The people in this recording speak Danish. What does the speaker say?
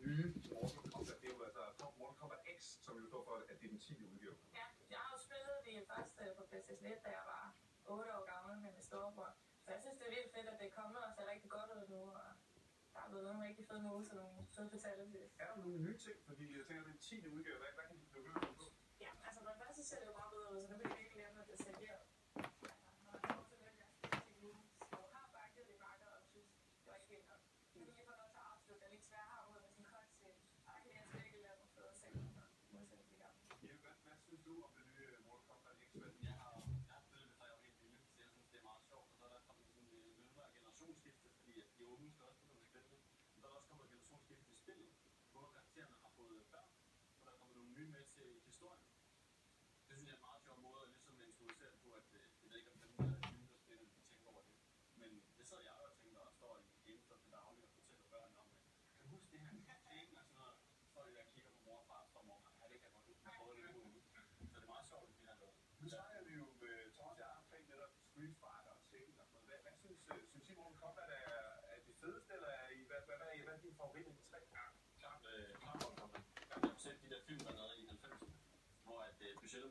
Det er jo altså Mortal Kombat X, som jo står for, at det er den 10. udgave. Ja, jeg har jo spillet det første på PlayStation 1, da jeg var 8 år gammel med min storebror. Så jeg synes, det er vildt fedt, at det er kommet og ser rigtig godt ud nu, og der er blevet nogle rigtig fede moves og nogle fede fatalities. Er der nogle nye ting? Fordi jeg tænker, at den 10. udgave, hvad kan de blive ved på? Ja, altså for det første ser det jo meget bedre ud, så nu kan det ikke glemme, at det ser mere. Når man kommer til den her specifikke moves, hvor har bakket det bakker og synes, det var ikke vildt nok. Nu kan vi få lov til at afslutte den lidt svære havn med sin cutscene, og der kan de altså virkelig lave nogle fede sekvenser, modsætning til gamle. Hvad synes du om det nye Mortal Kombat X? Jeg har spillet det, så jeg var helt lille, så jeg synes, det er meget sjovt. Og så er der kommet sådan en møde af generationsskifte, fordi at de unge skal også begynde at spille det. Så er der også kommet generationsskifte i spillet, hvor karaktererne har fået børn, og der er kommet nogle nye med til historien. Det synes jeg er en meget sjov måde at ligesom introducere det på, at jeg ved ikke, om dem, der er nye, der spiller, de tænker over det. Men det sidder jeg og tænker og står i GameStop til daglig og fortæller børn om, at kan du huske det her ting og sådan noget. Så er de der kigger på mor og far og står mor, ja, det kan godt huske, prøvet det nu. Så det er meget sjovt, at vi har lavet. Nu snakker vi jo med Thomas og jeg omkring netop Street Fighter og Tekken og sådan noget. Hvad synes I, Mortal Kombat er det fedeste, eller hvad er din favorit af de tre? Klart Mortal Kombat. Jeg har set de der film, der lavede i 90'erne, hvor at budgettet